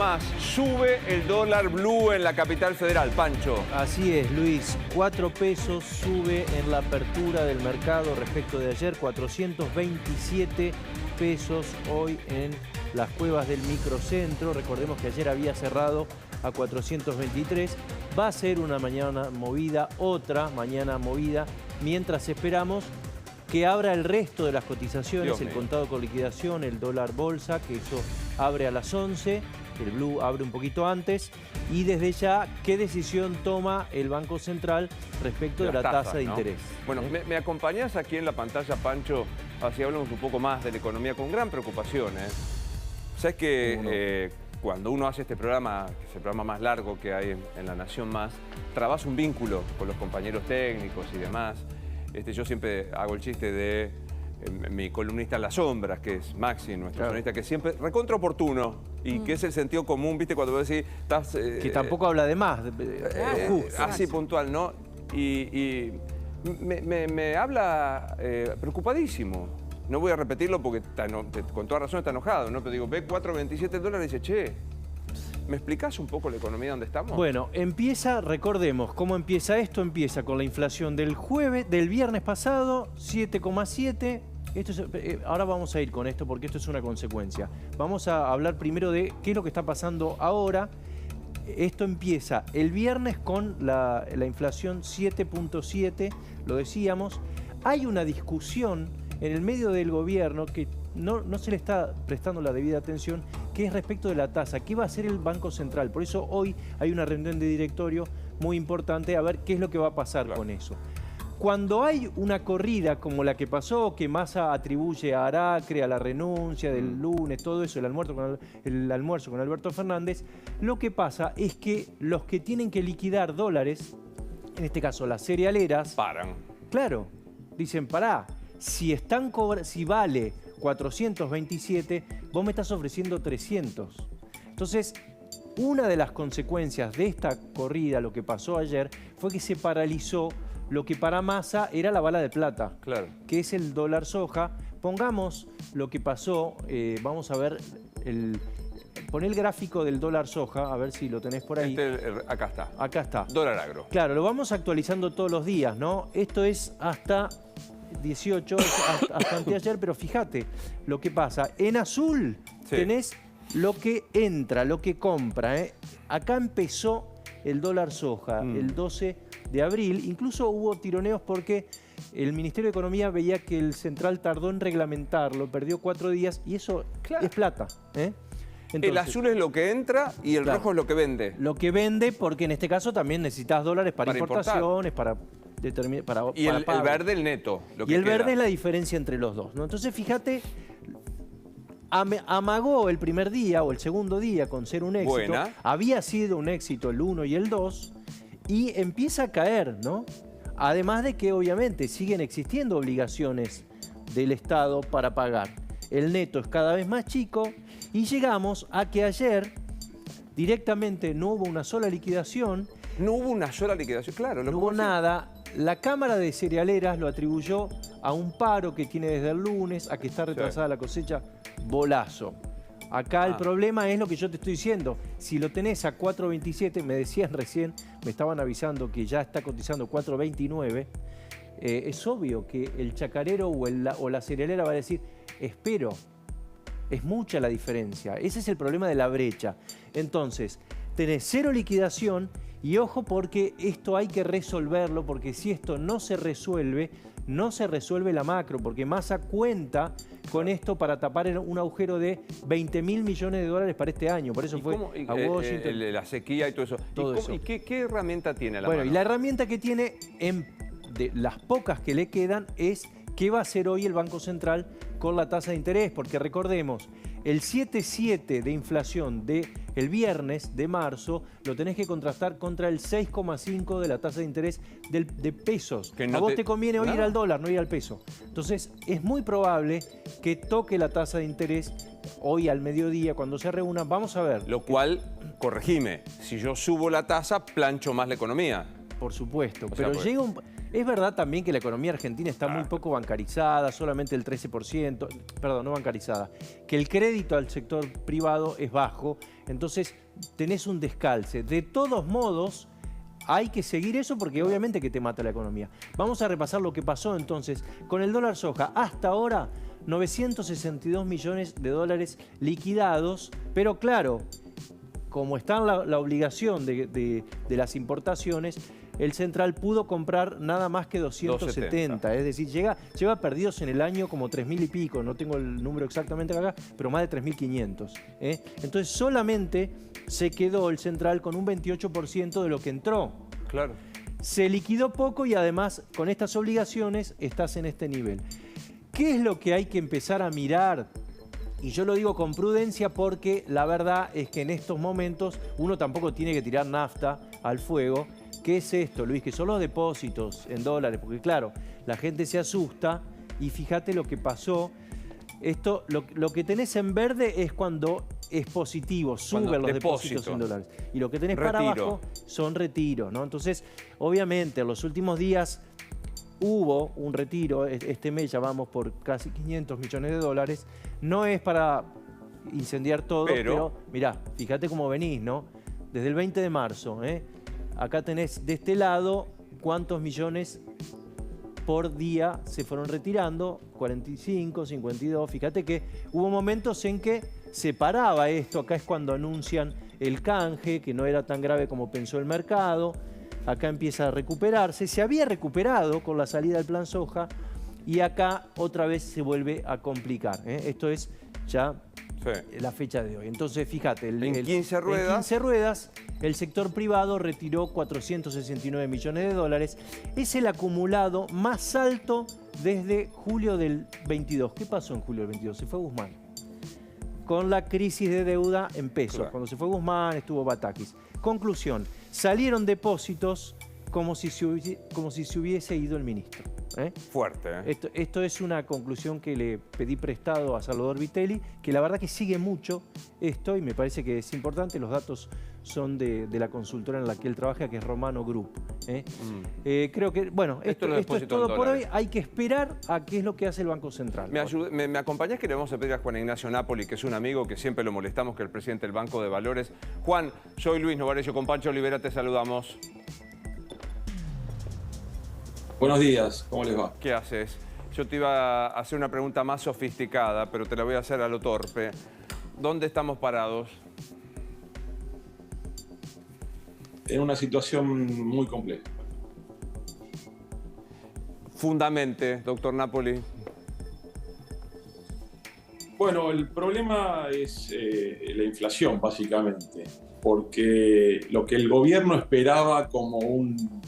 Más sube el dólar blue en la capital federal, Pancho. Así es, Luis. 4 pesos sube en la apertura del mercado respecto de ayer. 427 pesos hoy en las cuevas del microcentro. Recordemos que ayer había cerrado a 423. Va a ser una mañana movida, otra mañana movida, mientras esperamos que abra el resto de las cotizaciones, el contado con liquidación, el dólar bolsa, que eso abre a las 11. El blue abre un poquito antes. Y desde ya, ¿qué decisión toma el Banco Central respecto de la tasa de interés? Bueno, ¿me acompañás aquí en la pantalla, Pancho? Así hablamos un poco más de la economía con gran preocupación. Sabes que cuando uno hace este programa, que es el programa más largo que hay en La Nación Más, trabas un vínculo con los compañeros técnicos y demás. Yo siempre hago el chiste de mi columnista en las sombras, que es Maxi, nuestro sonista, que siempre recontra oportuno y que es el sentido común, ¿viste? Cuando vos decís, estás... que tampoco habla de más. Así puntual, ¿no? Y me habla preocupadísimo. No voy a repetirlo porque con toda razón está enojado, ¿no? Pero digo, ve 4.27 dólares y dice, che, ¿me explicás un poco la economía donde estamos? Bueno, recordemos, ¿cómo empieza esto? Empieza con la inflación del viernes pasado, 7,7. Ahora vamos a ir con esto porque esto es una consecuencia. Vamos a hablar primero de qué es lo que está pasando ahora. Esto empieza el viernes con la inflación 7,7, lo decíamos. Hay una discusión en el medio del gobierno que no se le está prestando la debida atención, que es respecto de la tasa. ¿Qué va a hacer el Banco Central? Por eso hoy hay una reunión de directorio muy importante a ver qué es lo que va a pasar con eso. Cuando hay una corrida como la que pasó, que Massa atribuye a Aracre, a la renuncia del lunes, todo eso, el almuerzo con Alberto Fernández, lo que pasa es que los que tienen que liquidar dólares, en este caso las cerealeras... paran. Claro, dicen, pará, si vale 427, vos me estás ofreciendo 300. Entonces, una de las consecuencias de esta corrida, lo que pasó ayer, fue que se paralizó lo que para Massa era la bala de plata, que es el dólar soja. Pongamos lo que pasó, vamos a ver, poné el gráfico del dólar soja, a ver si lo tenés por ahí. Acá está. Acá está. Dólar agro. Claro, lo vamos actualizando todos los días, ¿no? Esto es hasta 18, hasta anteayer, pero fíjate lo que pasa. En azul tenés lo que entra, lo que compra. Acá empezó el dólar soja, el 12 de abril. Incluso hubo tironeos porque el Ministerio de Economía veía que el Central tardó en reglamentarlo, perdió 4 días y eso es plata. Entonces, el azul es lo que entra y el rojo es lo que vende. Lo que vende porque en este caso también necesitas dólares para importaciones, para y el verde, el neto. Y el verde es la diferencia entre los dos, ¿no? Entonces, fíjate, amagó el primer día o el segundo día con ser un éxito. Buena. Había sido un éxito el 1 y el 2 y empieza a caer, ¿no? Además de que obviamente siguen existiendo obligaciones del Estado para pagar. El neto es cada vez más chico y llegamos a que ayer directamente no hubo una sola liquidación. No hubo una sola liquidación, claro. No hubo nada. La Cámara de Cerealeras lo atribuyó a un paro que tiene desde el lunes, a que está retrasada la cosecha. Bolazo. Acá el problema es lo que yo te estoy diciendo. Si lo tenés a 4.27, me decían recién, me estaban avisando que ya está cotizando 4.29, es obvio que el chacarero o la cerealera va a decir, espero, es mucha la diferencia. Ese es el problema de la brecha. Entonces, tenés cero liquidación. Y ojo porque esto hay que resolverlo, porque si esto no se resuelve la macro, porque Massa cuenta con esto para tapar un agujero de 20.000 millones de dólares para este año. Por eso fue a Washington. La sequía y todo eso. ¿Y qué herramienta tiene a la mano? Y la herramienta que tiene, de las pocas que le quedan, es qué va a hacer hoy el Banco Central con la tasa de interés, porque recordemos, el 7,7 de inflación del viernes de marzo lo tenés que contrastar contra el 6,5 de la tasa de interés de pesos. A vos te conviene hoy ir al dólar, no ir al peso. Entonces, es muy probable que toque la tasa de interés hoy al mediodía, cuando se reúnan. Vamos a ver. Lo cual, corregime, si yo subo la tasa, plancho más la economía. Por supuesto, pero Es verdad también que la economía argentina está muy poco bancarizada, solamente el 13%, perdón, no bancarizada, que el crédito al sector privado es bajo, entonces tenés un descalce. De todos modos, hay que seguir eso porque obviamente que te mata la economía. Vamos a repasar lo que pasó entonces con el dólar soja. Hasta ahora, 962 millones de dólares liquidados, pero claro, como está la obligación de las importaciones, el central pudo comprar nada más que 270. Es decir, lleva perdidos en el año como 3.000 y pico, no tengo el número exactamente acá, pero más de 3.500. Entonces solamente se quedó el central con un 28% de lo que entró. Claro. Se liquidó poco y además con estas obligaciones estás en este nivel. ¿Qué es lo que hay que empezar a mirar? Y yo lo digo con prudencia porque la verdad es que en estos momentos uno tampoco tiene que tirar nafta al fuego. ¿Qué es esto, Luis? Que son los depósitos en dólares, porque claro, la gente se asusta y fíjate lo que pasó. Esto, lo que tenés en verde es cuando es positivo, suben los depósitos en dólares. Y lo que tenés para abajo son retiros, ¿no? Entonces, obviamente, en los últimos días hubo un retiro, este mes ya vamos por casi 500 millones de dólares. No es para incendiar todo, pero mirá, fíjate cómo venís, ¿no? Desde el 20 de marzo, acá tenés de este lado cuántos millones por día se fueron retirando, 45, 52. Fíjate que hubo momentos en que se paraba esto. Acá es cuando anuncian el canje, que no era tan grave como pensó el mercado. Acá empieza a recuperarse. Se había recuperado con la salida del plan soja y acá otra vez se vuelve a complicar. Esto es ya la fecha de hoy. Entonces, fíjate, en 15 ruedas, el sector privado retiró 469 millones de dólares. Es el acumulado más alto desde julio del 22. ¿Qué pasó en julio del 22? Se fue Guzmán. Con la crisis de deuda en pesos. Claro. Cuando se fue Guzmán, estuvo Batakis. Conclusión, salieron depósitos como si se hubiese ido el ministro. Fuerte. Esto es una conclusión que le pedí prestado a Salvador Vitelli, que la verdad que sigue mucho esto y me parece que es importante. Los datos son de la consultora en la que él trabaja, que es Romano Group. Creo que, bueno, esto es todo por hoy. Hay que esperar a qué es lo que hace el Banco Central. ¿Me acompañás que le vamos a pedir a Juan Ignacio Napoli, que es un amigo que siempre lo molestamos, que es el presidente del Banco de Valores? Juan, soy Luis Novarecio, con Pancho Olivera te saludamos. Buenos días, ¿cómo les va? ¿Qué haces? Yo te iba a hacer una pregunta más sofisticada, pero te la voy a hacer a lo torpe. ¿Dónde estamos parados? En una situación muy compleja. Fundamente, doctor Napoli. Bueno, el problema es la inflación, básicamente, porque lo que el gobierno esperaba como un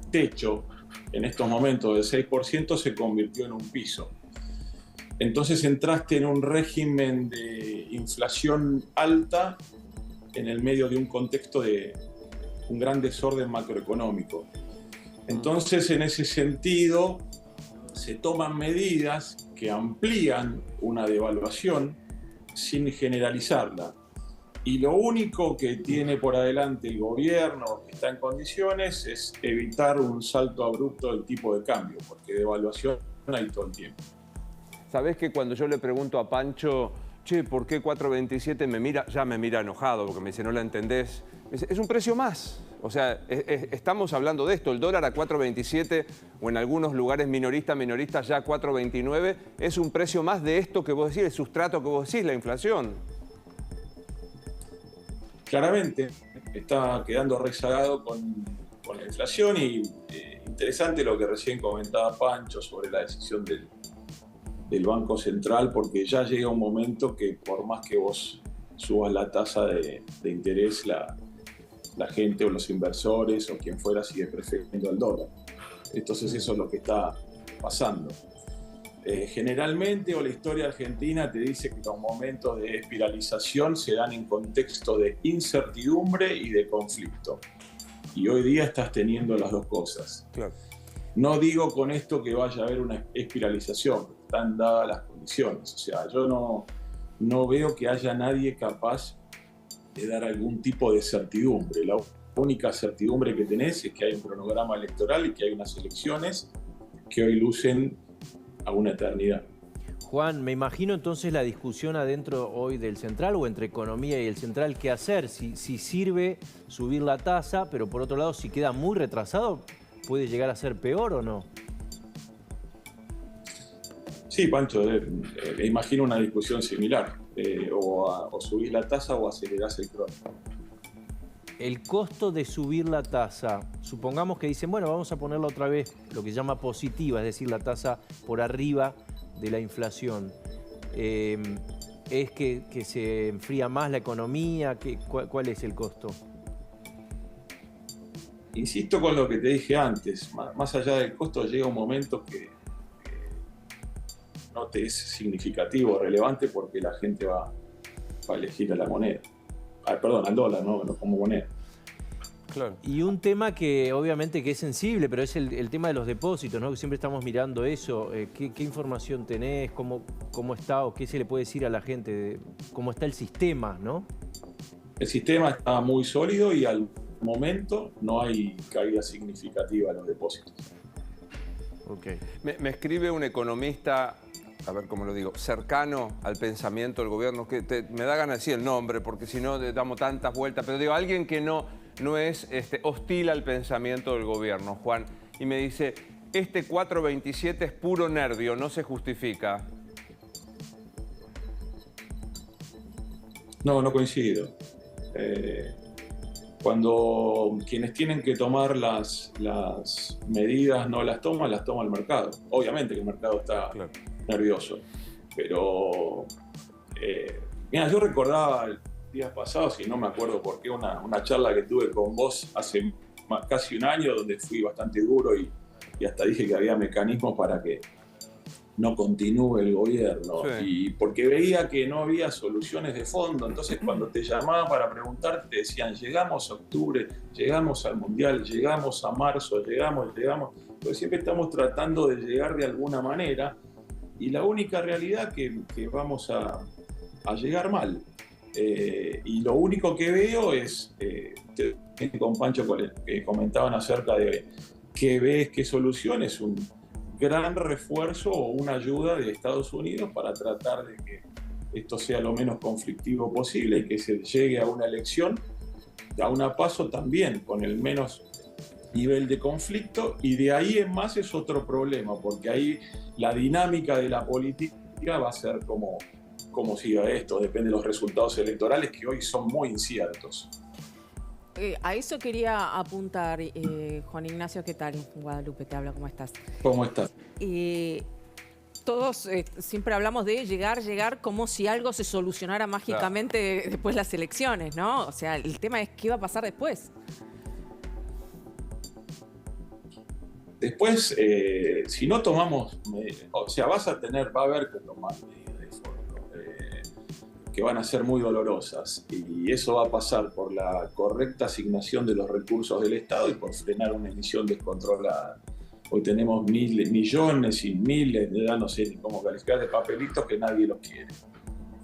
techo en estos momentos del 6% se convirtió en un piso. Entonces entraste en un régimen de inflación alta en el medio de un contexto de un gran desorden macroeconómico. Entonces, en ese sentido, se toman medidas que amplían una devaluación sin generalizarla. Y lo único que tiene por adelante el gobierno que está en condiciones es evitar un salto abrupto del tipo de cambio, porque devaluación hay todo el tiempo. ¿Sabés que cuando yo le pregunto a Pancho, che, ¿por qué 4.27? Ya me mira enojado porque me dice, no la entendés. Me dice, es un precio más. O sea, estamos hablando de esto. El dólar a 4.27 o en algunos lugares minoristas ya a 4.29 es un precio más de esto que vos decís, el sustrato que vos decís, la inflación. Claramente está quedando rezagado con la inflación y interesante lo que recién comentaba Pancho sobre la decisión del Banco Central, porque ya llega un momento que por más que vos subas la tasa de interés, la gente o los inversores o quien fuera sigue prefiriendo el dólar. Entonces eso es lo que está pasando. Generalmente, o la historia argentina te dice que los momentos de espiralización se dan en contexto de incertidumbre y de conflicto. Y hoy día estás teniendo las dos cosas. Claro. No digo con esto que vaya a haber una espiralización, están dadas las condiciones. O sea, yo no veo que haya nadie capaz de dar algún tipo de certidumbre. La única certidumbre que tenés es que hay un cronograma electoral y que hay unas elecciones que hoy lucen a una eternidad. Juan, me imagino entonces la discusión adentro hoy del Central o entre Economía y el Central, ¿qué hacer? Si sirve subir la tasa, pero por otro lado, si queda muy retrasado, ¿puede llegar a ser peor o no? Sí, Pancho, imagino una discusión similar. O subís la tasa o acelerás el crono. El costo de subir la tasa, supongamos que dicen, bueno, vamos a ponerla otra vez, lo que se llama positiva, es decir, la tasa por arriba de la inflación. ¿Es que se enfría más la economía? ¿Cuál es el costo? Insisto con lo que te dije antes, más allá del costo llega un momento que no te es significativo, relevante, porque la gente va a elegir a la moneda. Perdón, al dólar, no como moneda. Claro. Y un tema que obviamente que es sensible, pero es el tema de los depósitos, ¿no? Que siempre estamos mirando eso. ¿Qué información tenés? ¿Cómo está o qué se le puede decir a la gente? ¿Cómo está el sistema, no? El sistema está muy sólido y al momento no hay caída significativa en los depósitos. Okay. Me escribe un economista, a ver cómo lo digo, cercano al pensamiento del gobierno, que me da ganas de decir el nombre, porque si no damos tantas vueltas, pero digo, alguien que no es hostil al pensamiento del gobierno, Juan, y me dice, este 4.27 es puro nervio, no se justifica. No coincido. Cuando quienes tienen que tomar las medidas no las toma el mercado. Obviamente que el mercado está nervioso, pero mira, yo recordaba días pasados, y no me acuerdo por qué, una charla que tuve con vos hace casi un año, donde fui bastante duro y hasta dije que había mecanismos para que no continúe el gobierno, sí. Y porque veía que no había soluciones de fondo. Entonces cuando te llamaban para preguntarte, te decían, llegamos a octubre, llegamos al mundial, llegamos a marzo, llegamos, pues siempre estamos tratando de llegar de alguna manera, y la única realidad que vamos a llegar mal. Y lo único que veo es, con Pancho que comentaban acerca de qué ves, qué soluciones, un gran refuerzo o una ayuda de Estados Unidos para tratar de que esto sea lo menos conflictivo posible y que se llegue a una elección, a una PASO también con el menos nivel de conflicto, y de ahí en más es otro problema, porque ahí la dinámica de la política va a ser como siga esto, depende de los resultados electorales que hoy son muy inciertos. A eso quería apuntar, Juan Ignacio, ¿qué tal? Guadalupe te habla, ¿cómo estás? ¿Cómo estás? Todos siempre hablamos de llegar como si algo se solucionara mágicamente después de las elecciones, ¿no? O sea, el tema es qué va a pasar después. Después, si no tomamos, o sea, va a haber que tomar medidas de fondo que van a ser muy dolorosas, y eso va a pasar por la correcta asignación de los recursos del Estado y por frenar una emisión descontrolada. Hoy tenemos millones y miles, ya no sé ni cómo calificar, de papelitos que nadie los quiere.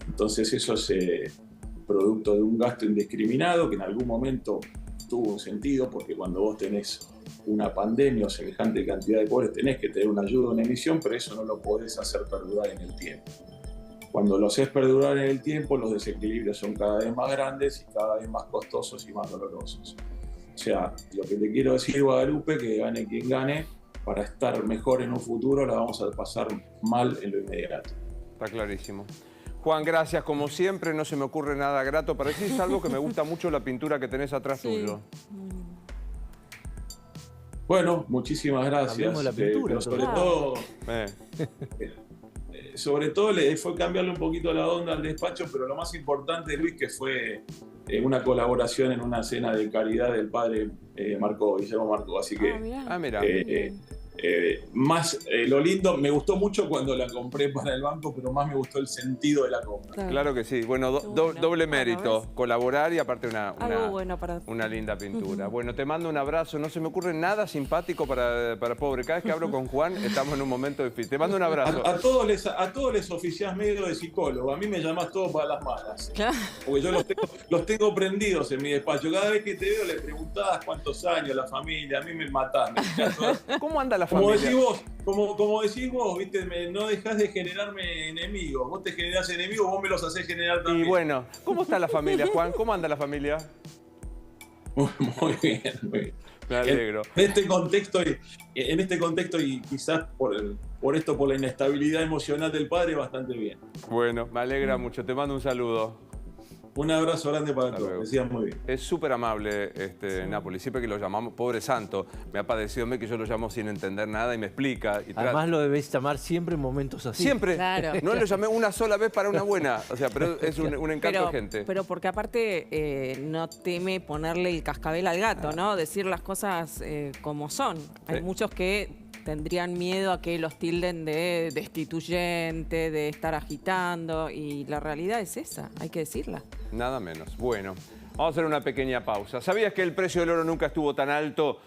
Entonces eso es producto de un gasto indiscriminado que en algún momento tuvo un sentido, porque cuando vos tenés una pandemia o semejante cantidad de pobres tenés que tener una ayuda, una emisión, pero eso no lo podés hacer perdurar en el tiempo. Cuando lo haces perdurar en el tiempo, los desequilibrios son cada vez más grandes y cada vez más costosos y más dolorosos. O sea, lo que te quiero decir, Guadalupe, que gane quien gane, para estar mejor en un futuro la vamos a pasar mal en lo inmediato. Está clarísimo. Juan, gracias. Como siempre, no se me ocurre nada grato para decir, salvo que me gusta mucho la pintura que tenés atrás tuyo. Bueno, muchísimas gracias. La pintura, pero sobre todo le fue cambiarle un poquito la onda al despacho, pero lo más importante, Luis, que fue una colaboración en una cena de caridad del padre Guillermo Marcó. Así que Lo lindo, me gustó mucho cuando la compré para el banco, pero más me gustó el sentido de la compra. Claro que sí. Bueno, doble mérito, colaborar y aparte una linda pintura. Bueno, te mando un abrazo. No se me ocurre nada simpático para pobre. Cada vez que hablo con Juan, estamos en un momento difícil. Te mando un abrazo. A todos les oficiás medio de psicólogo. A mí me llamás todo para las malas. Porque yo los tengo prendidos en mi despacho. Cada vez que te veo le preguntás cuántos años, la familia. A mí me matás. ¿Cómo anda la familia? Como decís vos, ¿viste? No dejás de generarme enemigos. Vos te generás enemigos, vos me los hacés generar también. Y bueno, ¿cómo está la familia, Juan? ¿Cómo anda la familia? Muy bien, muy bien. Me alegro. En este contexto y quizás por la inestabilidad emocional del padre, bastante bien. Bueno, me alegra mucho. Te mando un saludo. Un abrazo grande para todos. Decías muy bien. Es súper amable Napoli. Siempre que lo llamamos, pobre santo, me ha padecido que yo lo llamo sin entender nada y me explica. Además lo debés llamar siempre en momentos así. Siempre. Claro. No lo llamé una sola vez para una buena. O sea, pero es un encanto de gente. Pero porque aparte no teme ponerle el cascabel al gato, ¿no? Decir las cosas como son. Hay muchos que tendrían miedo a que los tilden de destituyente, de estar agitando, y la realidad es esa, hay que decirla. Nada menos. Bueno, vamos a hacer una pequeña pausa. ¿Sabías que el precio del oro nunca estuvo tan alto